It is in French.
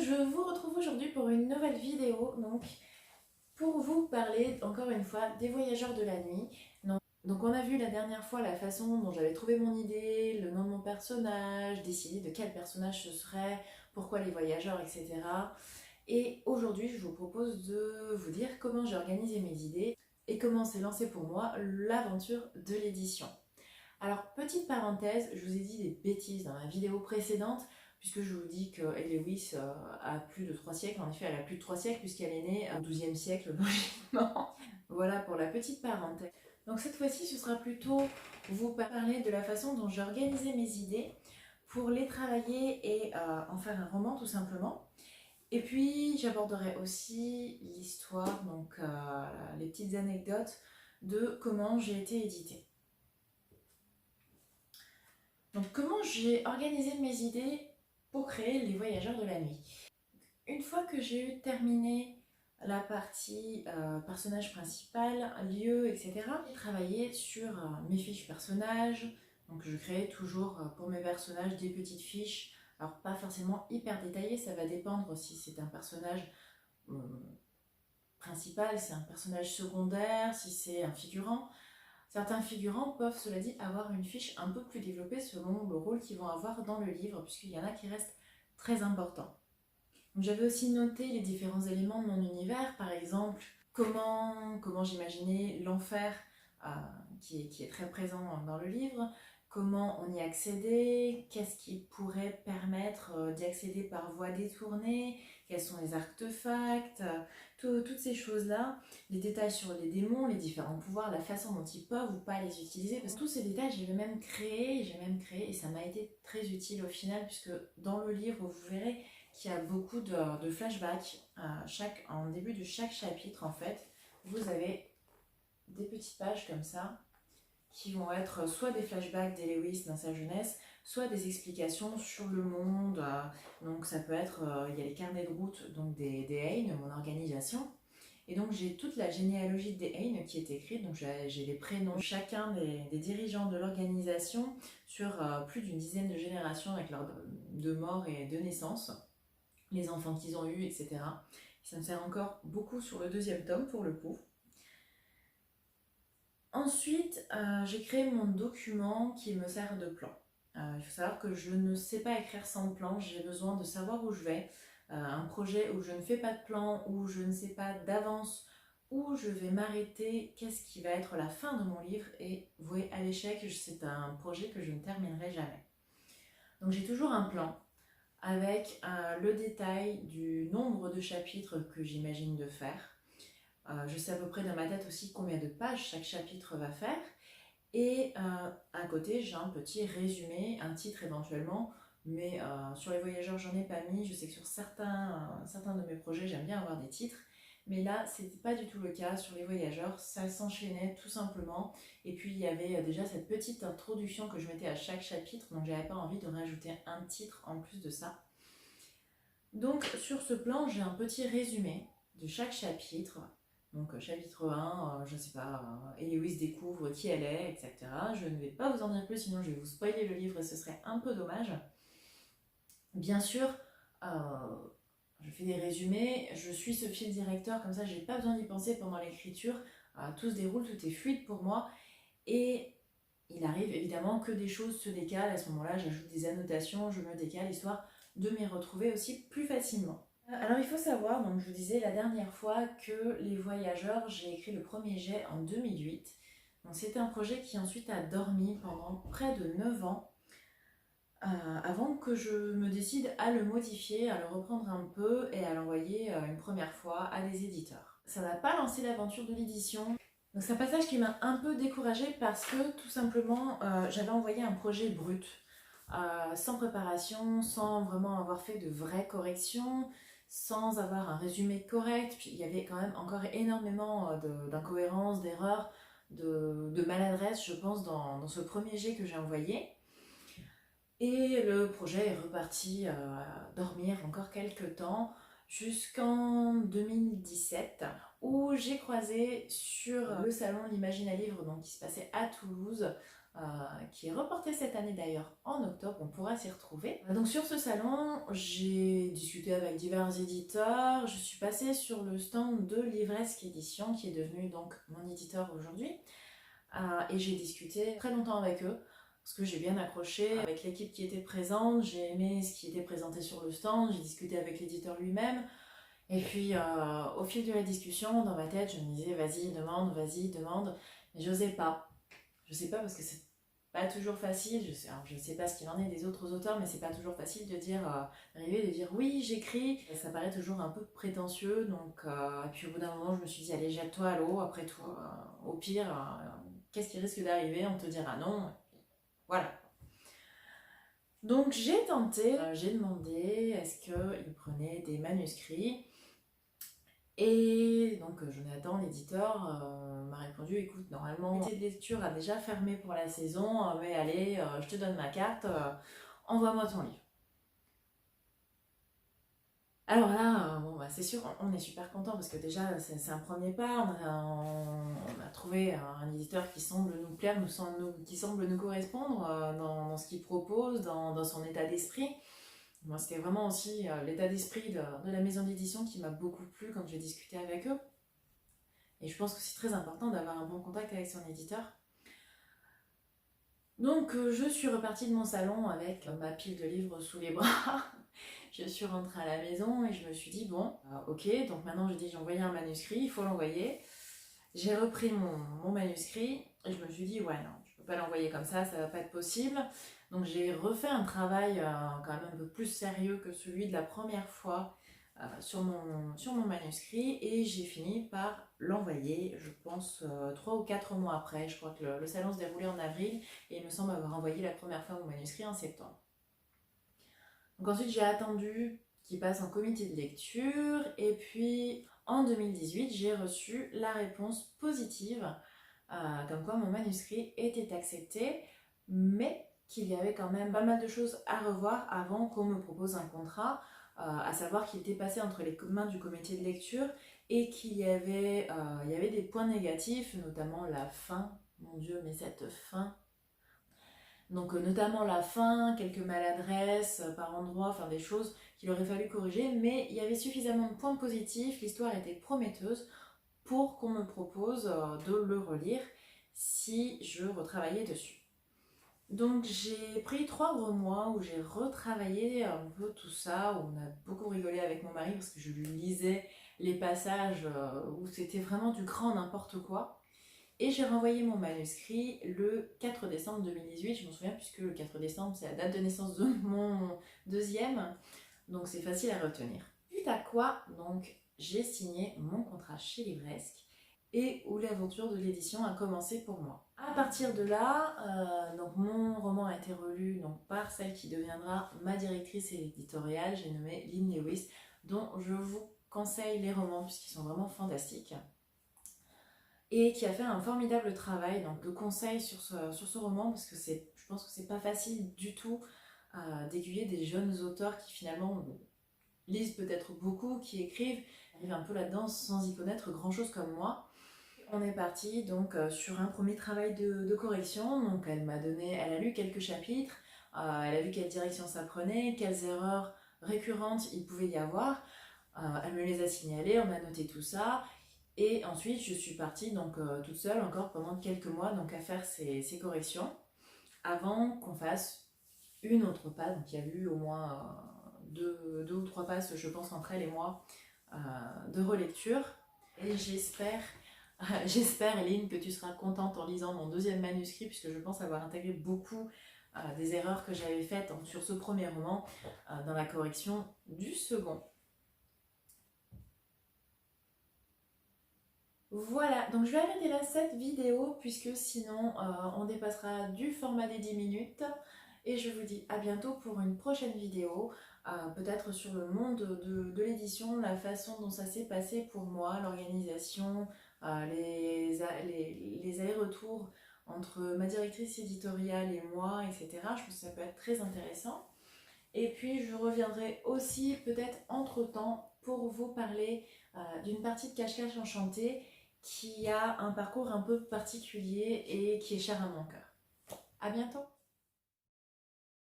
je vous retrouve aujourd'hui pour une nouvelle vidéo, pour vous parler encore une fois des voyageurs de la nuit. Donc on a vu la dernière fois la façon dont j'avais trouvé mon idée, le nom de mon personnage, décidé de quel personnage ce serait, pourquoi les voyageurs, etc. Et aujourd'hui je vous propose de vous dire comment j'ai organisé mes idées et comment s'est lancée pour moi l'aventure de l'édition. Alors, petite parenthèse, je vous ai dit des bêtises dans la vidéo précédente, puisque je vous dis que Lewis a plus de 3 siècles. En effet, elle a plus de 3 siècles, puisqu'elle est née au XIIe siècle, logiquement. Voilà pour la petite parenthèse. Donc, cette fois-ci, ce sera plutôt vous parler de la façon dont j'ai organisé mes idées pour les travailler et en faire un roman, tout simplement. Et puis, j'aborderai aussi l'histoire, les petites anecdotes de comment j'ai été éditée. Donc comment j'ai organisé mes idées pour créer les voyageurs de la nuit. Une fois que j'ai eu terminé la partie personnage principal, lieu, etc., j'ai travaillé sur mes fiches personnages. Donc je créais toujours pour mes personnages des petites fiches. Alors pas forcément hyper détaillées, ça va dépendre si c'est un personnage principal, si c'est un personnage secondaire, si c'est un figurant. Certains figurants peuvent, cela dit, avoir une fiche un peu plus développée selon le rôle qu'ils vont avoir dans le livre, puisqu'il y en a qui restent très importants. J'avais aussi noté les différents éléments de mon univers, par exemple, comment j'imaginais l'enfer qui est très présent dans le livre, comment on y accédait, qu'est-ce qui pourrait permettre d'y accéder par voie détournée, quels sont les artefacts, toutes ces choses-là, les détails sur les démons, les différents pouvoirs, la façon dont ils peuvent ou pas les utiliser, parce que tous ces détails, j'ai même créé, et ça m'a été très utile au final, puisque dans le livre, vous verrez qu'il y a beaucoup de flashbacks. En début de chaque chapitre, en fait, vous avez des petites pages comme ça, qui vont être soit des flashbacks d'Elewis dans sa jeunesse, soit des explications sur le monde. Donc ça peut être, il y a les carnets de route donc des Hain, mon organisation. Et donc j'ai toute la généalogie des Hain qui est écrite, donc j'ai les prénoms de chacun des dirigeants de l'organisation sur plus d'une dizaine de générations avec leur de mort et de naissance, les enfants qu'ils ont eus, etc. Ça me sert encore beaucoup sur le deuxième tome pour le coup. Ensuite, j'ai créé mon document qui me sert de plan. Il faut savoir que je ne sais pas écrire sans plan, j'ai besoin de savoir où je vais. Un projet où je ne fais pas de plan, où je ne sais pas d'avance où je vais m'arrêter, qu'est-ce qui va être la fin de mon livre et voué à l'échec, c'est un projet que je ne terminerai jamais. Donc j'ai toujours un plan avec le détail du nombre de chapitres que j'imagine de faire. Je sais à peu près dans ma tête aussi combien de pages chaque chapitre va faire. Et à côté, j'ai un petit résumé, un titre éventuellement, mais sur les voyageurs, j'en ai pas mis. Je sais que sur certains de mes projets, j'aime bien avoir des titres. Mais là, c'était pas du tout le cas. Sur les voyageurs, ça s'enchaînait tout simplement. Et puis, il y avait déjà cette petite introduction que je mettais à chaque chapitre. Donc, j'avais pas envie de rajouter un titre en plus de ça. Donc, sur ce plan, j'ai un petit résumé de chaque chapitre. Donc chapitre 1, je sais pas, Héloïse découvre qui elle est, etc. Je ne vais pas vous en dire plus, sinon je vais vous spoiler le livre et ce serait un peu dommage. Bien sûr, je fais des résumés, je suis ce fil directeur, comme ça j'ai pas besoin d'y penser pendant l'écriture. Tout se déroule, tout est fluide pour moi. Et il arrive évidemment que des choses se décalent. À ce moment-là, j'ajoute des annotations, je me décale, histoire de m'y retrouver aussi plus facilement. Alors il faut savoir, donc je vous disais la dernière fois que Les Voyageurs, j'ai écrit le premier jet en 2008. Donc c'était un projet qui ensuite a dormi pendant près de 9 ans avant que je me décide à le modifier, à le reprendre un peu et à l'envoyer une première fois à des éditeurs. Ça n'a pas lancé l'aventure de l'édition. Donc c'est un passage qui m'a un peu découragée parce que tout simplement j'avais envoyé un projet brut. Sans préparation, sans vraiment avoir fait de vraies corrections, sans avoir un résumé correct. Puis il y avait quand même encore énormément d'incohérences, d'erreurs, de maladresse, je pense, dans ce premier jet que j'ai envoyé. Et le projet est reparti dormir encore quelques temps, jusqu'en 2017, où j'ai croisé sur le salon L'Imagine à Livre, donc qui se passait à Toulouse, qui est reporté cette année d'ailleurs en octobre, on pourra s'y retrouver. Donc sur ce salon, j'ai discuté avec divers éditeurs, je suis passée sur le stand de Livresque Édition qui est devenu donc mon éditeur aujourd'hui, et j'ai discuté très longtemps avec eux parce que j'ai bien accroché avec l'équipe qui était présente, j'ai aimé ce qui était présenté sur le stand, j'ai discuté avec l'éditeur lui-même. Et puis, au fil de la discussion, dans ma tête, je me disais, vas-y, demande. Mais j'osais pas. Je sais pas parce que c'est pas toujours facile. Alors, je sais pas ce qu'il en est des autres auteurs, mais c'est pas toujours facile de dire, d'arriver, de dire oui, j'écris. Ça paraît toujours un peu prétentieux. Donc, et puis au bout d'un moment, je me suis dit, allez, jette-toi à l'eau. Après tout, au pire, qu'est-ce qui risque d'arriver? On te dira non. Voilà. Donc, j'ai tenté, j'ai demandé, est-ce qu'ils prenaient des manuscrits? Et donc Jonathan, l'éditeur, m'a répondu, écoute, normalement, le comité de lecture a déjà fermé pour la saison, mais allez, je te donne ma carte, envoie-moi ton livre. Alors là, bon, bah, c'est sûr, on est super content parce que déjà, c'est un premier pas, on a trouvé un éditeur qui semble nous plaire, qui semble nous correspondre dans ce qu'il propose, dans son état d'esprit. Moi, c'était vraiment aussi l'état d'esprit de la maison d'édition qui m'a beaucoup plu quand j'ai discuté avec eux. Et je pense que c'est très important d'avoir un bon contact avec son éditeur. Donc je suis repartie de mon salon avec ma pile de livres sous les bras. Je suis rentrée à la maison et je me suis dit, bon, ok, donc maintenant j'ai envoyé un manuscrit, il faut l'envoyer. J'ai repris mon manuscrit et je me suis dit, ouais, non, je peux pas l'envoyer comme ça va pas être possible. Donc j'ai refait un travail quand même un peu plus sérieux que celui de la première fois sur mon manuscrit et j'ai fini par l'envoyer, je pense 3 ou 4 mois après. Je crois que le salon se déroulait en avril et il me semble avoir envoyé la première fois mon manuscrit en septembre. Donc ensuite j'ai attendu qu'il passe en comité de lecture et puis en 2018 j'ai reçu la réponse positive comme quoi mon manuscrit était accepté, mais qu'il y avait quand même pas mal de choses à revoir avant qu'on me propose un contrat, à savoir qu'il était passé entre les mains du comité de lecture et qu'il y avait, des points négatifs, notamment la fin. Mon Dieu, mais cette fin. Donc notamment la fin, quelques maladresses par endroits, enfin des choses qu'il aurait fallu corriger, mais il y avait suffisamment de points positifs, l'histoire était prometteuse pour qu'on me propose de le relire si je retravaillais dessus. Donc j'ai pris 3 gros mois où j'ai retravaillé un peu tout ça, où on a beaucoup rigolé avec mon mari parce que je lui lisais les passages où c'était vraiment du grand n'importe quoi. Et j'ai renvoyé mon manuscrit le 4 décembre 2018, je m'en souviens puisque le 4 décembre c'est la date de naissance de mon deuxième, donc c'est facile à retenir. Suite à quoi, donc, j'ai signé mon contrat chez Livresque et où l'aventure de l'édition a commencé pour moi. À partir de là, donc mon roman a été relu donc, par celle qui deviendra ma directrice éditoriale, j'ai nommé Lynn Lewis, dont je vous conseille les romans puisqu'ils sont vraiment fantastiques. Et qui a fait un formidable travail, donc de conseils sur ce roman parce que je pense que c'est pas facile du tout d'aiguiller des jeunes auteurs qui finalement lisent peut-être beaucoup, qui écrivent, arrivent un peu là-dedans sans y connaître grand-chose comme moi. On est parti donc sur un premier travail de correction, donc elle a lu quelques chapitres, elle a vu quelle direction ça prenait, quelles erreurs récurrentes il pouvait y avoir, elle me les a signalées, on a noté tout ça, et ensuite je suis partie donc toute seule encore pendant quelques mois donc à faire ces corrections, avant qu'on fasse une autre passe, donc il y a eu au moins 2 ou 3 passes je pense entre elle et moi de relecture, et j'espère Eline que tu seras contente en lisant mon deuxième manuscrit puisque je pense avoir intégré beaucoup des erreurs que j'avais faites sur ce premier roman dans la correction du second. Voilà, donc je vais arrêter là cette vidéo puisque sinon on dépassera du format des 10 minutes et je vous dis à bientôt pour une prochaine vidéo, peut-être sur le monde de l'édition, la façon dont ça s'est passé pour moi, l'organisation, les allers-retours entre ma directrice éditoriale et moi, etc. Je pense que ça peut être très intéressant. Et puis je reviendrai aussi peut-être entre-temps pour vous parler d'une partie de Cache-Cache Enchanté qui a un parcours un peu particulier et qui est cher à mon cœur. À bientôt!